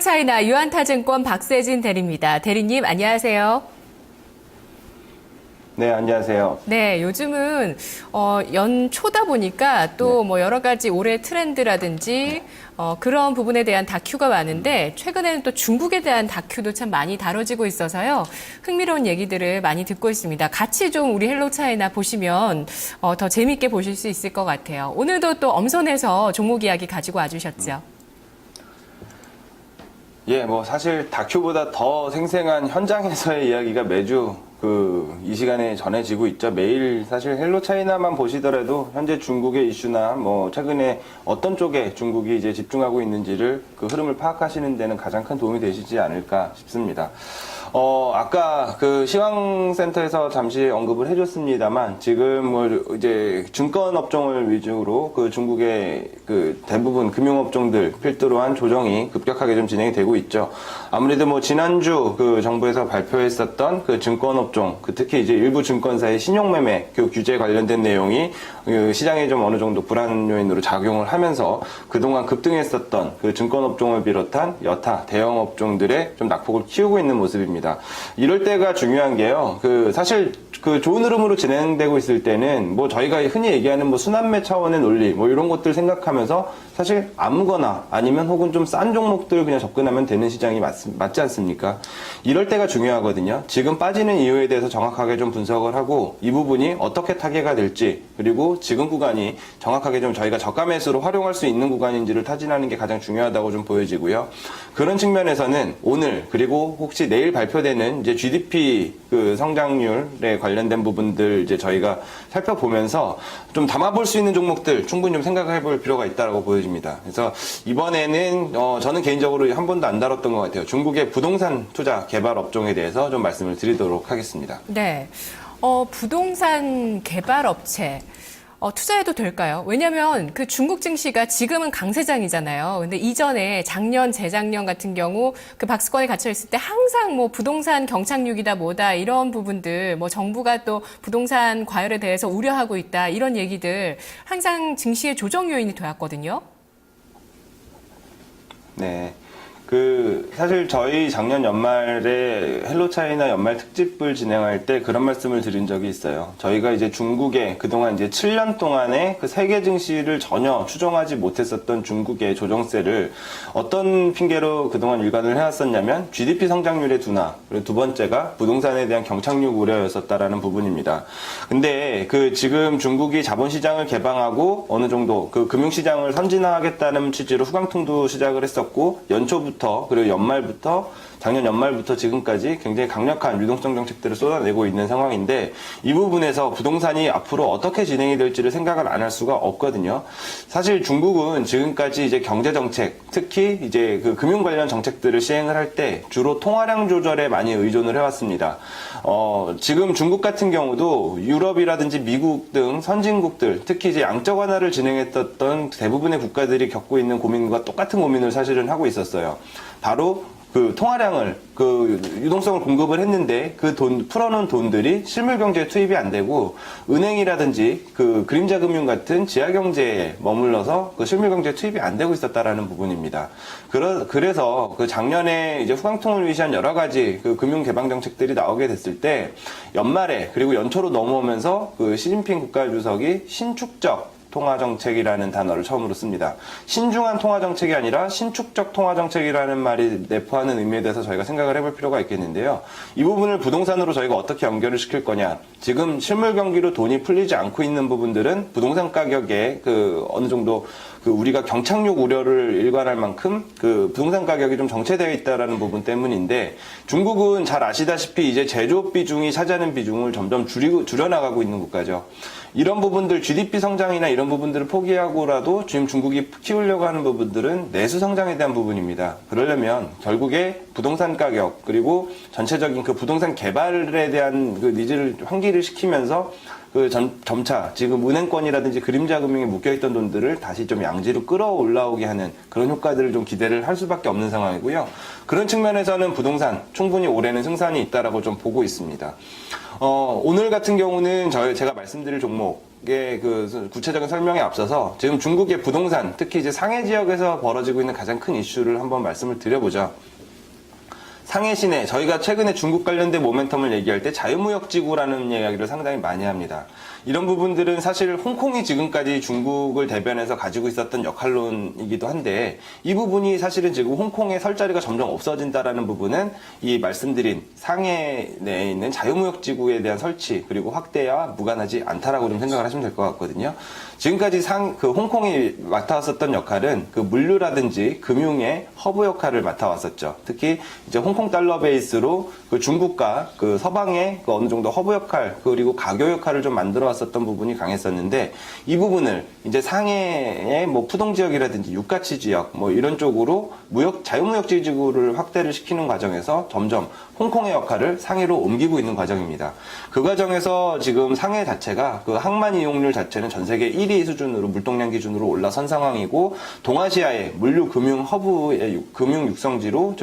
헬로차이나 유한타증권 박세진 대리입니다. 대리님 안녕하세요. 네, 안녕하세요. 네, 요즘은 연초다 보니까 또 뭐 여러 가지 올해 트렌드라든지 그런 부분에 대한 다큐가 많은데 최근에는 또 중국에 대한 다큐도 참 많이 다뤄지고 있어서요. 흥미로운 얘기들을 많이 듣고 있습니다. 같이 좀 우리 헬로차이나 보시면 더 재미있게 보실 수 있을 것 같아요. 오늘도 또 엄선해서 종목 이야기 가지고 와주셨죠. 예, 뭐 사실 다큐보다 더 생생한 현장에서의 이야기가 매주 이 시간에 전해지고 있죠. 매일 사실 헬로차이나만 보시더라도 현재 중국의 이슈나 뭐 최근에 어떤 쪽에 중국이 이제 집중하고 있는지를 그 흐름을 파악하시는 데는 가장 큰 도움이 되시지 않을까 싶습니다. 아까 그 시황센터에서 잠시 언급을 해줬습니다만 지금 뭐 이제 증권 업종을 위주로 그 중국의 그 대부분 금융업종들 필두로 한 조정이 급격하게 좀 진행이 되고 있죠. 아무래도 뭐 지난주 그 정부에서 발표했었던 그 증권 업종, 특히 이제 일부 증권사의 신용매매 규제 관련된 내용이 그 시장에 좀 어느 정도 불안 요인으로 작용을 하면서 그동안 급등했었던 그 증권 업종을 비롯한 여타 대형 업종들의 좀 낙폭을 키우고 있는 모습입니다. 이럴 때가 중요한 게요. 사실 그 좋은 흐름으로 진행되고 있을 때는 뭐 저희가 흔히 얘기하는 뭐 순환매 차원의 논리 뭐 이런 것들 생각하면서 사실 아무거나 아니면 혹은 좀 싼 종목들 그냥 접근하면 되는 시장이 맞지 않습니까? 이럴 때가 중요하거든요. 지금 빠지는 이유에 대해서 정확하게 좀 분석을 하고 이 부분이 어떻게 타개가 될지 그리고 지금 구간이 정확하게 좀 저희가 저가 매수로 활용할 수 있는 구간인지를 타진하는 게 가장 중요하다고 좀 보여지고요. 그런 측면에서는 오늘 그리고 혹시 내일 발표되는 이제 GDP 그 성장률에 관련된 부분들 이제 저희가 살펴보면서 좀 담아볼 수 있는 종목들 충분히 좀 생각해 볼 필요가 있다고 보여집니다. 그래서 이번에는 저는 개인적으로 한 번도 안 다뤘던 것 같아요. 중국의 부동산 투자 개발 업종에 대해서 좀 말씀을 드리도록 하겠습니다. 네, 부동산 개발 업체. 투자해도 될까요? 왜냐면 그 중국 증시가 지금은 강세장이잖아요. 근데 이전에 작년, 재작년 같은 경우 그 박스권에 갇혀 있을 때 항상 뭐 부동산 경착륙이다 뭐다 이런 부분들 뭐 정부가 또 부동산 과열에 대해서 우려하고 있다 이런 얘기들 항상 증시의 조정 요인이 되었거든요. 네. 사실 저희 작년 연말에 헬로차이나 연말 특집을 진행할 때 그런 말씀을 드린 적이 있어요. 저희가 이제 중국에 그동안 이제 7년 동안에 그 세계 증시를 전혀 추종하지 못했었던 중국의 조정세를 어떤 핑계로 그동안 일관을 해왔었냐면 GDP 성장률의 둔화, 그리고 두 번째가 부동산에 대한 경착륙 우려였었다라는 부분입니다. 근데 지금 중국이 자본시장을 개방하고 어느 정도 그 금융시장을 선진화하겠다는 취지로 후강통도 시작을 했었고 연초부터 그리고 작년 연말부터 지금까지 굉장히 강력한 유동성 정책들을 쏟아내고 있는 상황인데 이 부분에서 부동산이 앞으로 어떻게 진행이 될지를 생각을 안 할 수가 없거든요. 사실 중국은 지금까지 이제 경제 정책, 특히 이제 그 금융 관련 정책들을 시행을 할 때 주로 통화량 조절에 많이 의존을 해왔습니다. 지금 중국 같은 경우도 유럽이라든지 미국 등 선진국들, 특히 이제 양적 완화를 진행했던 대부분의 국가들이 겪고 있는 고민과 똑같은 고민을 사실은 하고 있었어요. 바로 통화량을 유동성을 공급을 했는데 풀어놓은 돈들이 실물 경제에 투입이 안 되고 은행이라든지 그림자 금융 같은 지하 경제에 머물러서 실물 경제에 투입이 안 되고 있었다라는 부분입니다. 그래서 작년에 이제 후강통을 위시한 여러 가지 금융 개방 정책들이 나오게 됐을 때 연말에 그리고 연초로 넘어오면서 시진핑 국가주석이 신축적 통화정책이라는 단어를 처음으로 씁니다. 신중한 통화정책이 아니라 신축적 통화정책이라는 말이 내포하는 의미에 대해서 저희가 생각을 해볼 필요가 있겠는데요. 이 부분을 부동산으로 저희가 어떻게 연결을 시킬 거냐. 지금 실물 경기로 돈이 풀리지 않고 있는 부분들은 부동산 가격에 어느 정도 우리가 경착륙 우려를 일관할 만큼 부동산 가격이 좀 정체되어 있다라는 부분 때문인데 중국은 잘 아시다시피 이제 제조업 비중이 차지하는 비중을 점점 줄여나가고 있는 국가죠. 이런 부분들 GDP 성장이나 이런 부분들을 포기하고라도 지금 중국이 키우려고 하는 부분들은 내수 성장에 대한 부분입니다. 그러려면 결국에 부동산 가격 그리고 전체적인 부동산 개발에 대한 니즈를 환기를 시키면서 점차 지금 은행권이라든지 그림자 금융에 묶여있던 돈들을 다시 좀 양지로 끌어올라오게 하는 그런 효과들을 좀 기대를 할 수밖에 없는 상황이고요. 그런 측면에서는 부동산 충분히 올해는 승산이 있다라고 좀 보고 있습니다. 오늘 같은 경우는 제가 말씀드릴 종목 그 구체적인 설명에 앞서서 지금 중국의 부동산, 특히 이제 상해 지역에서 벌어지고 있는 가장 큰 이슈를 한번 말씀을 드려보죠. 상해 시내, 저희가 최근에 중국 관련된 모멘텀을 얘기할 때 자유무역지구라는 이야기를 상당히 많이 합니다. 이런 부분들은 사실 홍콩이 지금까지 중국을 대변해서 가지고 있었던 역할론이기도 한데 이 부분이 사실은 지금 홍콩의 설 자리가 점점 없어진다라는 부분은 이 말씀드린 상해 내에 있는 자유무역지구에 대한 설치 그리고 확대와 무관하지 않다라고 좀 생각을 하시면 될 것 같거든요. 지금까지 홍콩이 맡아왔었던 역할은 그 물류라든지 금융의 허브 역할을 맡아왔었죠. 특히 이제 홍콩 달러 베이스로 그 중국과 그 서방의 그 어느 정도 허브 역할 그리고 가교 역할을 좀 만들어 왔었던 부분이 강했었는데 이 부분을 이제 상해의 뭐 푸동 지역이라든지 육가치 지역 뭐 이런 쪽으로 자유무역지 지구를 확대를 시키는 과정에서 점점 홍콩의 역할을 상해로 옮기고 있는 과정입니다. 그 과정에서 지금 상해 자체가 그 항만 이용률 자체는 전 세계 1위 수준으로 물동량 기준으로 올라선 상황이고 동아시아의 물류 금융 허브의 금융 육성지로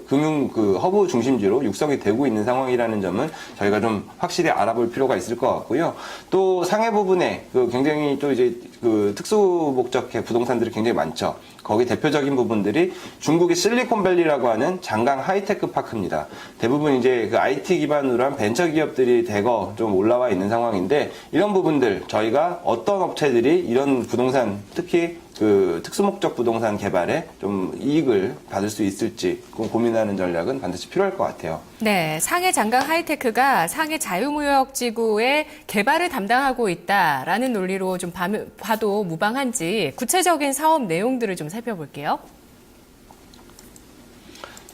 금융 그 허브 중심지로 육성이 되고 있는 상황이라는 점은 저희가 좀 확실히 알아볼 필요가 있을 것 같고요. 또 상해 부분에 그 굉장히 또 이제 그 특수 목적의 부동산들이 굉장히 많죠. 거기 대표적인 부분들이 중국의 실리콘밸리라고 하는 장강 하이테크 파크입니다. 대부분 이제 그 IT 기반으로 한 벤처 기업들이 대거 좀 올라와 있는 상황인데 이런 부분들 저희가 어떤 업체들이 이런 부동산 특히 그 특수목적 부동산 개발에 좀 이익을 받을 수 있을지 고민하는 전략은 반드시 필요할 것 같아요. 네, 상해 장강 하이테크가 상해 자유무역지구의 개발을 담당하고 있다라는 논리로 좀 봐도 무방한지 구체적인 사업 내용들을 좀 살펴볼게요.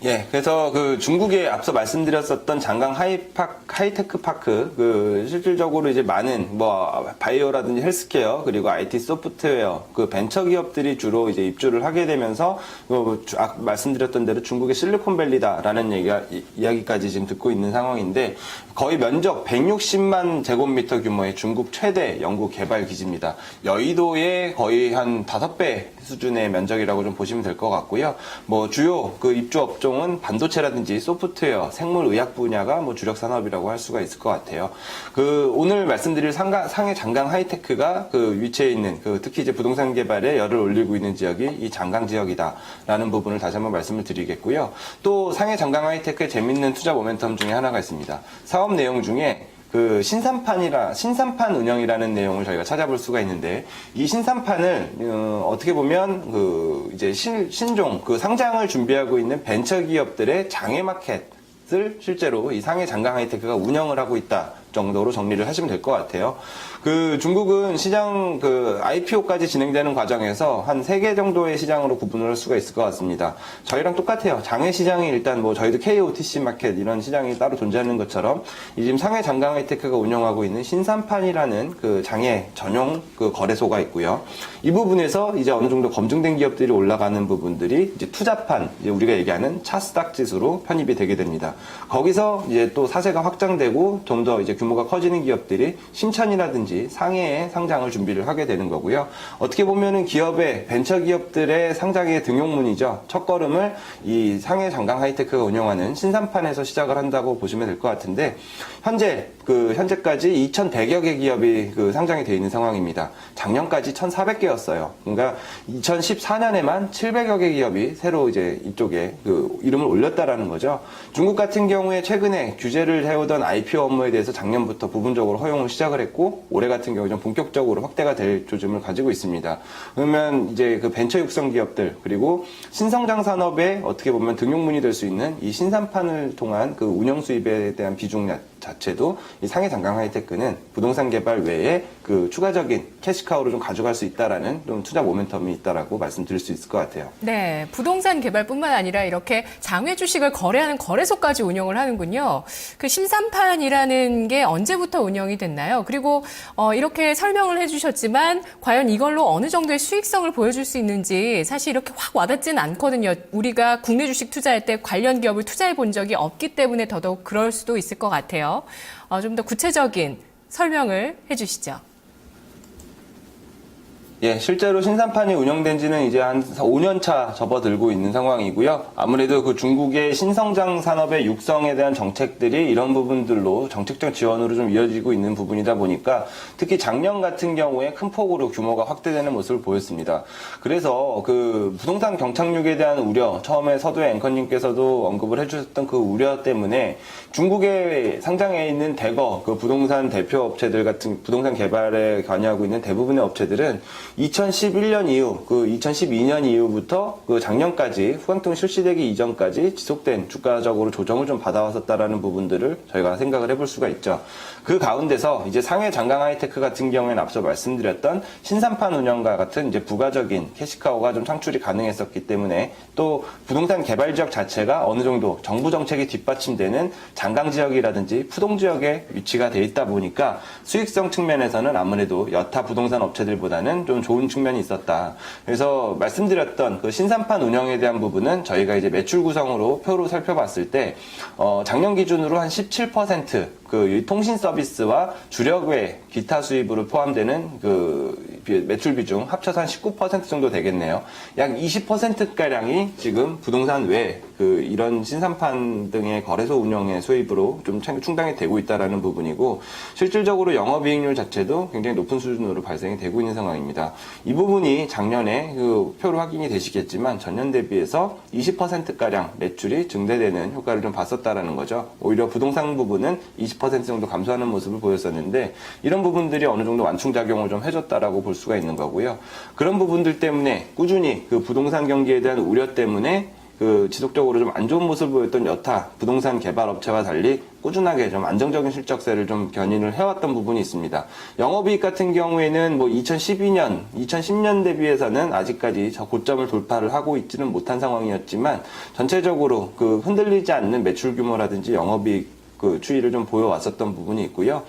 예, 그래서 그 중국에 앞서 말씀드렸었던 장강 하이테크 파크, 그 실질적으로 이제 많은 뭐 바이오라든지 헬스케어 그리고 IT 소프트웨어 그 벤처 기업들이 주로 이제 입주를 하게 되면서 말씀드렸던 대로 중국의 실리콘밸리다라는 이야기까지 지금 듣고 있는 상황인데 거의 면적 160만 제곱미터 규모의 중국 최대 연구 개발 기지입니다. 여의도의 거의 한 5배 수준의 면적이라고 좀 보시면 될 것 같고요. 뭐 주요 그 입주 업종은 반도체라든지 소프트웨어, 생물의학 분야가 뭐 주력 산업이라고 할 수가 있을 것 같아요. 그 오늘 말씀드릴 상해 장강 하이테크가 그 위치해 있는 그 특히 이제 부동산 개발에 열을 올리고 있는 지역이 이 장강 지역이다라는 부분을 다시 한번 말씀을 드리겠고요. 또 상해 장강 하이테크의 재밌는 투자 모멘텀 중에 하나가 있습니다. 사업 내용 중에 그 신산판 운영이라는 내용을 저희가 찾아볼 수가 있는데 이 신산판을 어떻게 보면 그 이제 신종 그 상장을 준비하고 있는 벤처 기업들의 장외 마켓을 실제로 이 상해 장강 하이테크가 운영을 하고 있다 정도로 정리를 하시면 될 것 같아요. 그 중국은 시장 그 IPO까지 진행되는 과정에서 한 3개 정도의 시장으로 구분을 할 수가 있을 것 같습니다. 저희랑 똑같아요. 장외 시장이 일단 뭐 저희도 KOTC 마켓 이런 시장이 따로 존재하는 것처럼 이 지금 상해 장강 하이테크가 운영하고 있는 신산판이라는 그 장외 전용 그 거래소가 있고요. 이 부분에서 이제 어느 정도 검증된 기업들이 올라가는 부분들이 이제 투자판, 이제 우리가 얘기하는 차스닥 지수로 편입이 되게 됩니다. 거기서 이제 또 사세가 확장되고 좀 더 이제 규모가 커지는 기업들이 신천이라든지 상해에 상장을 준비를 하게 되는 거고요. 어떻게 보면은 기업의 벤처 기업들의 상장의 등용문이죠. 첫걸음을 이 상해 장강 하이테크가 운영하는 신산판에서 시작을 한다고 보시면 될 것 같은데 현재까지 2,100여 개 기업이 그 상장이 되어 있는 상황입니다. 작년까지 1,400개였어요. 그러니까 2014년에만 700여 개 기업이 새로 이제 이쪽에 그 이름을 올렸다라는 거죠. 중국 같은 경우에 최근에 규제를 해오던 IPO 업무에 대해서 작년부터 부분적으로 허용을 시작을 했고 올해 같은 경우 좀 본격적으로 확대가 될 조짐을 가지고 있습니다. 그러면 이제 그 벤처 육성 기업들 그리고 신성장 산업에 어떻게 보면 등용문이 될 수 있는 이 신산판을 통한 그 운영 수입에 대한 비중 자체도 이 상해 장강 하이테크는 부동산 개발 외에 그 추가적인 캐시카우를 좀 가져갈 수 있다라는 좀 투자 모멘텀이 있다라고 말씀드릴 수 있을 것 같아요. 네, 부동산 개발뿐만 아니라 이렇게 장외 주식을 거래하는 거래소까지 운영을 하는군요. 그 신산판이라는 게 언제부터 운영이 됐나요? 그리고 이렇게 설명을 해주셨지만 과연 이걸로 어느 정도의 수익성을 보여줄 수 있는지 사실 이렇게 확 와닿지는 않거든요. 우리가 국내 주식 투자할 때 관련 기업을 투자해 본 적이 없기 때문에 더더욱 그럴 수도 있을 것 같아요. 좀 더 구체적인 설명을 해주시죠. 예, 실제로 신산판이 운영된 지는 이제 한 5년 차 접어들고 있는 상황이고요. 아무래도 그 중국의 신성장 산업의 육성에 대한 정책들이 이런 부분들로 정책적 지원으로 좀 이어지고 있는 부분이다 보니까 특히 작년 같은 경우에 큰 폭으로 규모가 확대되는 모습을 보였습니다. 그래서 그 부동산 경착륙에 대한 우려, 처음에 서두에 앵커님께서도 언급을 해주셨던 그 우려 때문에 중국에 상장해 있는 대거 그 부동산 대표 업체들 같은 부동산 개발에 관여하고 있는 대부분의 업체들은 2011년 이후, 그 2012년 이후부터 그 작년까지 후강통 실시되기 이전까지 지속된 주가적으로 조정을 좀 받아왔었다라는 부분들을 저희가 생각을 해볼 수가 있죠. 그 가운데서 이제 상해 장강 하이테크 같은 경우에는 앞서 말씀드렸던 신산판 운영과 같은 이제 부가적인 캐시카우가 좀 창출이 가능했었기 때문에 또 부동산 개발 지역 자체가 어느 정도 정부 정책이 뒷받침되는 장강 지역이라든지 푸동 지역에 위치가 돼 있다 보니까 수익성 측면에서는 아무래도 여타 부동산 업체들보다는 좀 좋은 측면이 있었다. 그래서 말씀드렸던 그 신산판 운영에 대한 부분은 저희가 이제 매출 구성으로 표로 살펴봤을 때 작년 기준으로 한 17% 그 통신 서비스와 주력외 기타 수입으로 포함되는 그 매출 비중 합쳐서 한 19% 정도 되겠네요. 약 20%가량이 지금 부동산 외 그 이런 신산판 등의 거래소 운영의 수입으로 좀 충당이 되고 있다라는 부분이고 실질적으로 영업이익률 자체도 굉장히 높은 수준으로 발생이 되고 있는 상황입니다. 이 부분이 작년에 그 표로 확인이 되시겠지만 전년 대비해서 20%가량 매출이 증대되는 효과를 좀 봤었다라는 거죠. 오히려 부동산 부분은 20% 정도 감소하는 모습을 보였었는데 이런 부분들이 어느 정도 완충작용을 좀 해줬다라고 볼 수가 있는 거고요. 그런 부분들 때문에 꾸준히 그 부동산 경기에 대한 우려 때문에 그 지속적으로 좀 안 좋은 모습을 보였던 여타 부동산 개발 업체와 달리 꾸준하게 좀 안정적인 실적세를 좀 견인을 해왔던 부분이 있습니다. 영업이익 같은 경우에는 뭐 2010년 대비해서는 아직까지 저 고점을 돌파를 하고 있지는 못한 상황이었지만 전체적으로 그 흔들리지 않는 매출 규모라든지 영업이익 그 추이를 좀 보여왔었던 부분이 있고요.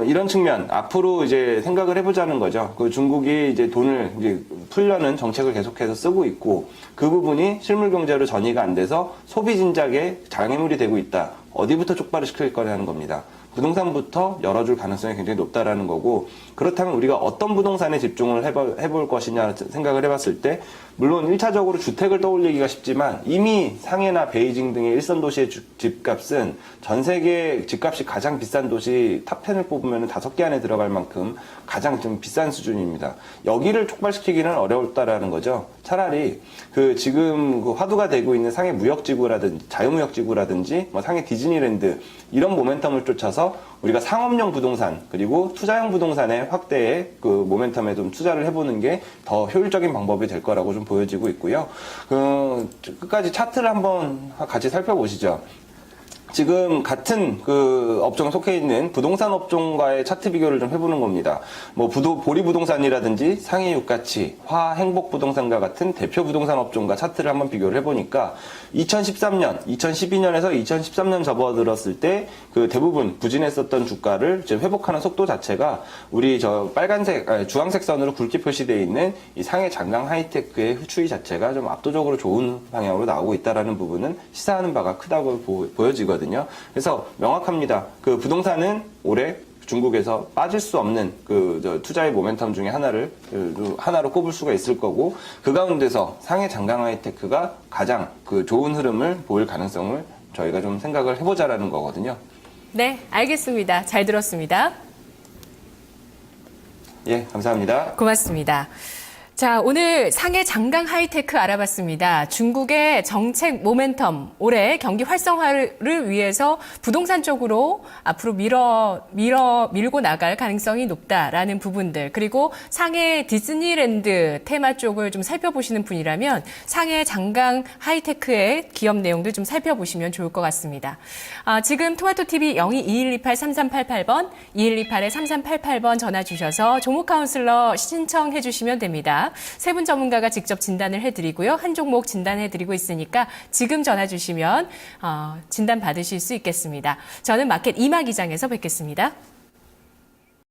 이런 측면 앞으로 이제 생각을 해보자는 거죠. 그 중국이 이제 돈을 이제 풀려는 정책을 계속해서 쓰고 있고 그 부분이 실물 경제로 전이가 안 돼서 소비 진작에 장애물이 되고 있다. 어디부터 촉발을 시킬 거냐는 겁니다. 부동산부터 열어줄 가능성이 굉장히 높다라는 거고 그렇다면 우리가 어떤 부동산에 집중을 해볼 것이냐 생각을 해봤을 때 물론 1차적으로 주택을 떠올리기가 쉽지만 이미 상해나 베이징 등의 일선 도시의 집값은 전 세계 집값이 가장 비싼 도시 탑10을 뽑으면 5개 안에 들어갈 만큼 가장 좀 비싼 수준입니다. 여기를 촉발시키기는 어려웠다라는 거죠. 차라리 그 지금 그 화두가 되고 있는 상해 무역지구라든지 자유무역지구라든지 뭐 상해 디즈니랜드 이런 모멘텀을 쫓아서 우리가 상업용 부동산 그리고 투자형 부동산의 확대에 그 모멘텀에 좀 투자를 해보는 게 더 효율적인 방법이 될 거라고 좀 보여지고 있고요. 끝까지 차트를 한번 같이 살펴보시죠. 지금 같은 그 업종에 속해 있는 부동산 업종과의 차트 비교를 좀 해보는 겁니다. 뭐 보리 부동산이라든지 상해 육가치, 화 행복 부동산과 같은 대표 부동산 업종과 차트를 한번 비교를 해보니까 2013년, 2012년에서 2013년 접어들었을 때 그 대부분 부진했었던 주가를 지금 회복하는 속도 자체가 우리 저 주황색 선으로 굵게 표시되어 있는 이 상해 장강 하이테크의 추이 자체가 좀 압도적으로 좋은 방향으로 나오고 있다라는 부분은 시사하는 바가 크다고 보여지거든요. 그래서 명확합니다. 그 부동산은 올해 중국에서 빠질 수 없는 그 투자의 모멘텀 중에 하나로 꼽을 수가 있을 거고 그 가운데서 상해 장강 하이테크가 가장 그 좋은 흐름을 보일 가능성을 저희가 좀 생각을 해보자라는 거거든요. 네, 알겠습니다. 잘 들었습니다. 예, 감사합니다. 고맙습니다. 자, 오늘 상해 장강 하이테크 알아봤습니다. 중국의 정책 모멘텀, 올해 경기 활성화를 위해서 부동산 쪽으로 앞으로 밀고 나갈 가능성이 높다라는 부분들, 그리고 상해 디즈니랜드 테마 쪽을 좀 살펴보시는 분이라면 상해 장강 하이테크의 기업 내용도 좀 살펴보시면 좋을 것 같습니다. 지금 토마토TV 0221283388번, 2128-3388번 전화 주셔서 종목 카운슬러 신청해 주시면 됩니다. 세 분 전문가가 직접 진단을 해드리고요. 한 종목 진단해드리고 있으니까 지금 전화 주시면 진단 받으실 수 있겠습니다. 저는 마켓 이마 기장에서 뵙겠습니다.